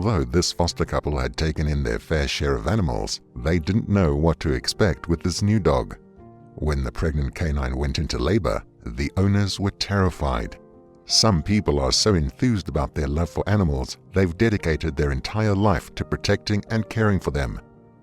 Although this foster couple had taken in their fair share of animals, they didn't know what to expect with this new dog. When the pregnant canine went into labor, the owners were terrified. Some people are so enthused about their love for animals, they've dedicated their entire life to protecting and caring for them.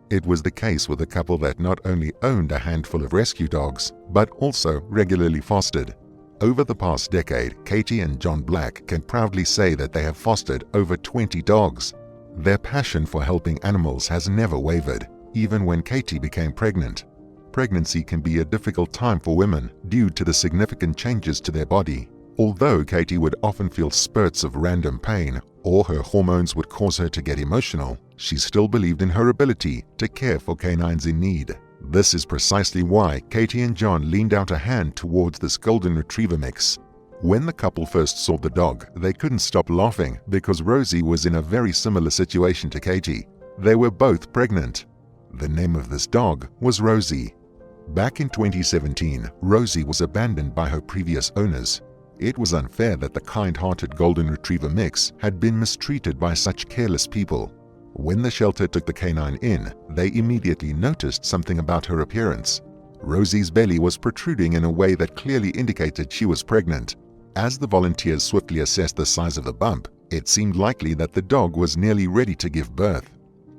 It was the case with a couple that not only owned a handful of rescue dogs, but also regularly fostered. Over the past decade, Katie and John Black can proudly say that they have fostered over 20 dogs. Their passion for helping animals has never wavered, even when Katie became pregnant. Pregnancy can be a difficult time for women due to the significant changes to their body. Although Katie would often feel spurts of random pain, or her hormones would cause her to get emotional, she still believed in her ability to care for canines in need. This is precisely why Katie and John leaned out a hand towards this golden retriever mix. When the couple first saw the dog, they couldn't stop laughing because Rosie was in a very similar situation to Katie. They were both pregnant. The name of this dog was Rosie. Back in 2017, Rosie was abandoned by her previous owners. It was unfair that the kind-hearted golden retriever mix had been mistreated by such careless people. When the shelter took the canine in, they immediately noticed something about her appearance. Rosie's belly was protruding in a way that clearly indicated she was pregnant. As the volunteers swiftly assessed the size of the bump, it seemed likely that the dog was nearly ready to give birth.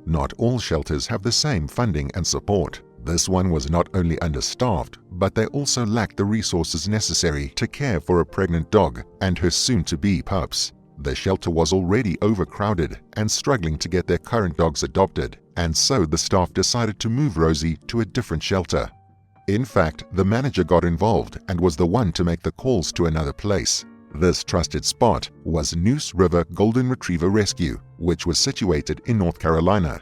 Not all shelters have the same funding and support. This one was not only understaffed, but they also lacked the resources necessary to care for a pregnant dog and her soon-to-be pups. The shelter was already overcrowded and struggling to get their current dogs adopted, and so the staff decided to move Rosie to a different shelter. In fact, the manager got involved and was the one to make the calls to another place. This trusted spot was Neuse River Golden Retriever Rescue, which was situated in North Carolina.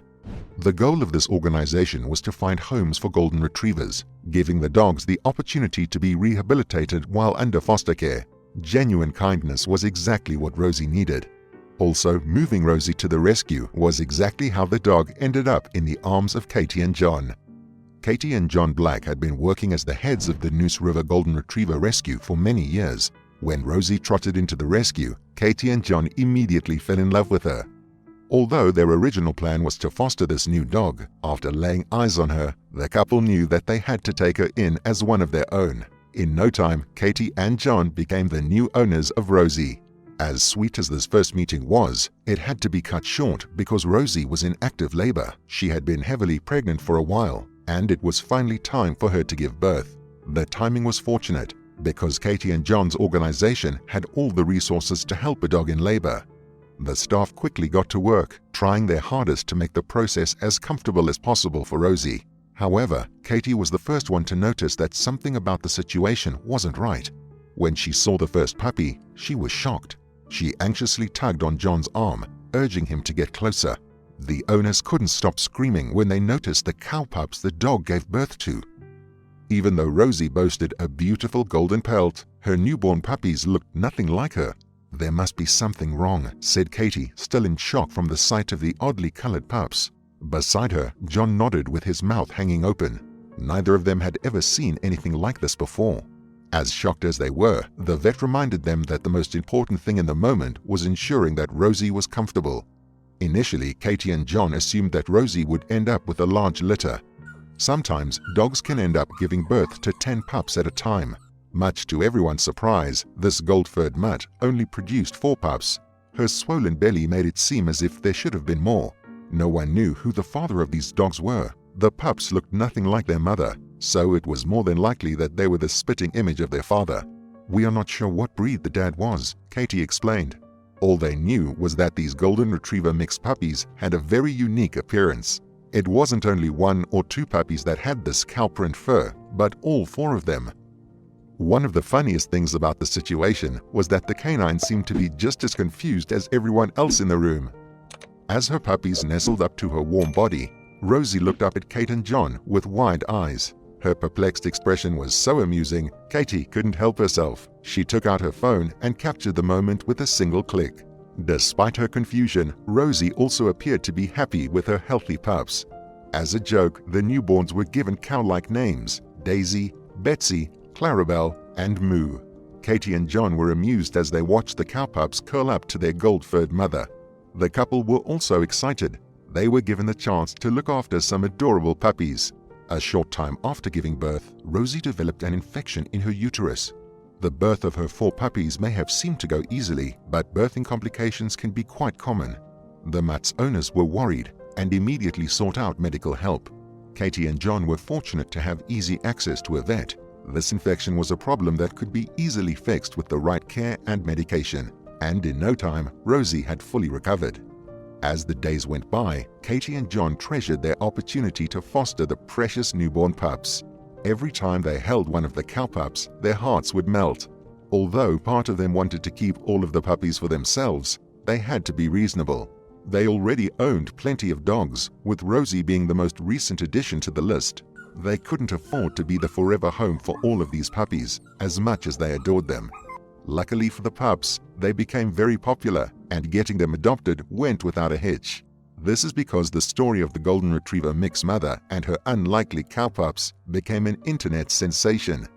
The goal of this organization was to find homes for golden retrievers, giving the dogs the opportunity to be rehabilitated while under foster care. Genuine kindness was exactly what Rosie needed. Also, moving Rosie to the rescue was exactly how the dog ended up in the arms of Katie and John. Katie and John Black had been working as the heads of the Neuse River Golden Retriever Rescue for many years. When Rosie trotted into the rescue, Katie and John immediately fell in love with her. Although their original plan was to foster this new dog, after laying eyes on her, the couple knew that they had to take her in as one of their own. In no time, Katie and John became the new owners of Rosie. As sweet as this first meeting was, it had to be cut short because Rosie was in active labor. She had been heavily pregnant for a while, and it was finally time for her to give birth. The timing was fortunate because Katie and John's organization had all the resources to help a dog in labor. The staff quickly got to work, trying their hardest to make the process as comfortable as possible for Rosie. However, Katie was the first one to notice that something about the situation wasn't right. When she saw the first puppy, she was shocked. She anxiously tugged on John's arm, urging him to get closer. The owners couldn't stop screaming when they noticed the cow pups the dog gave birth to. Even though Rosie boasted a beautiful golden pelt, her newborn puppies looked nothing like her. "There must be something wrong," said Katie, still in shock from the sight of the oddly colored pups. Beside her, John nodded with his mouth hanging open. Neither of them had ever seen anything like this before. As shocked as they were, the vet reminded them that the most important thing in the moment was ensuring that Rosie was comfortable. Initially, Katie and John assumed that Rosie would end up with a large litter. Sometimes, dogs can end up giving birth to 10 pups at a time. Much to everyone's surprise, this gold-furred mutt only produced 4 pups. Her swollen belly made it seem as if there should have been more. No one knew who the father of these dogs were. The pups looked nothing like their mother, so it was more than likely that they were the spitting image of their father. "We are not sure what breed the dad was," Katie explained. All they knew was that these golden retriever mixed puppies had a very unique appearance. It wasn't only 1 or 2 puppies that had this cow print fur, but all 4 of them. One of the funniest things about the situation was that the canine seemed to be just as confused as everyone else in the room. As her puppies nestled up to her warm body, Rosie looked up at Kate and John with wide eyes. Her perplexed expression was so amusing, Katie couldn't help herself. She took out her phone and captured the moment with a single click. Despite her confusion, Rosie also appeared to be happy with her healthy pups. As a joke, the newborns were given cow-like names: Daisy, Betsy, Clarabelle, and Moo. Katie and John were amused as they watched the cow pups curl up to their gold-furred mother. The couple were also excited. They were given the chance to look after some adorable puppies. A short time after giving birth, Rosie developed an infection in her uterus. The birth of her 4 puppies may have seemed to go easily, but birthing complications can be quite common. The mutt's owners were worried and immediately sought out medical help. Katie and John were fortunate to have easy access to a vet. This infection was a problem that could be easily fixed with the right care and medication, and in no time, Rosie had fully recovered. As the days went by, Katie and John treasured their opportunity to foster the precious newborn pups. Every time they held one of the cow pups, their hearts would melt. Although part of them wanted to keep all of the puppies for themselves, they had to be reasonable. They already owned plenty of dogs, with Rosie being the most recent addition to the list. They couldn't afford to be the forever home for all of these puppies, as much as they adored them. Luckily for the pups, they became very popular, and getting them adopted went without a hitch. This is because the story of the Golden Retriever mix mother and her unlikely cow pups became an internet sensation.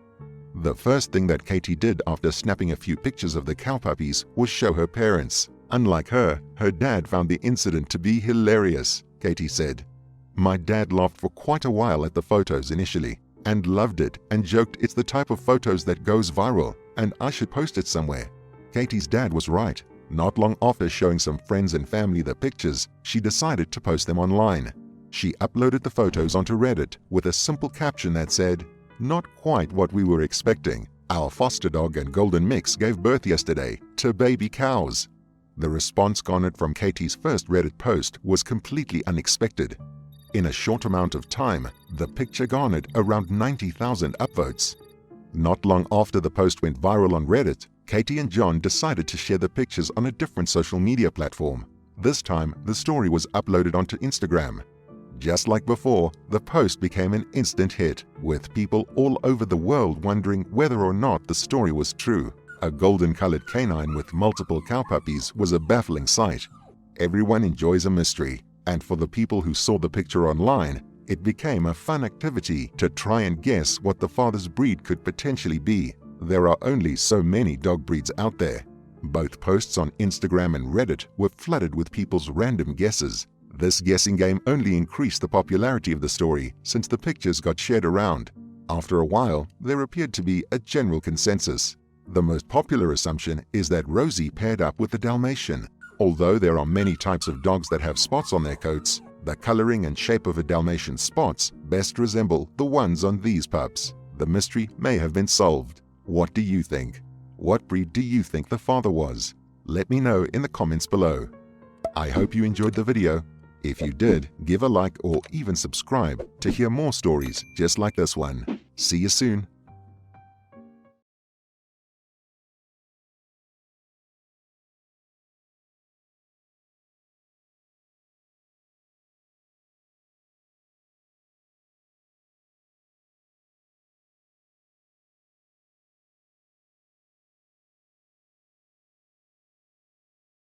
The first thing that Katie did after snapping a few pictures of the cow puppies was show her parents. Unlike her dad found the incident to be hilarious, Katie said. "My dad laughed for quite a while at the photos initially, and loved it and joked it's the type of photos that goes viral, and I should post it somewhere." Katie's dad was right. Not long after showing some friends and family the pictures, she decided to post them online. She uploaded the photos onto Reddit with a simple caption that said, "Not quite what we were expecting. Our foster dog and golden mix gave birth yesterday to baby cows." The response garnered from Katie's first Reddit post was completely unexpected. In a short amount of time, the picture garnered around 90,000 upvotes. Not long after the post went viral on Reddit, Katie and John decided to share the pictures on a different social media platform. This time, the story was uploaded onto Instagram. Just like before, the post became an instant hit, with people all over the world wondering whether or not the story was true. A golden-colored canine with multiple cow puppies was a baffling sight. Everyone enjoys a mystery, and for the people who saw the picture online, it became a fun activity to try and guess what the father's breed could potentially be. There are only so many dog breeds out there. Both posts on Instagram and Reddit were flooded with people's random guesses. This guessing game only increased the popularity of the story since the pictures got shared around. After a while, there appeared to be a general consensus. The most popular assumption is that Rosie paired up with a Dalmatian. Although there are many types of dogs that have spots on their coats, the coloring and shape of a Dalmatian's spots best resemble the ones on these pups. The mystery may have been solved. What do you think? What breed do you think the father was? Let me know in the comments below. I hope you enjoyed the video. If you did, give a like or even subscribe to hear more stories just like this one. See you soon.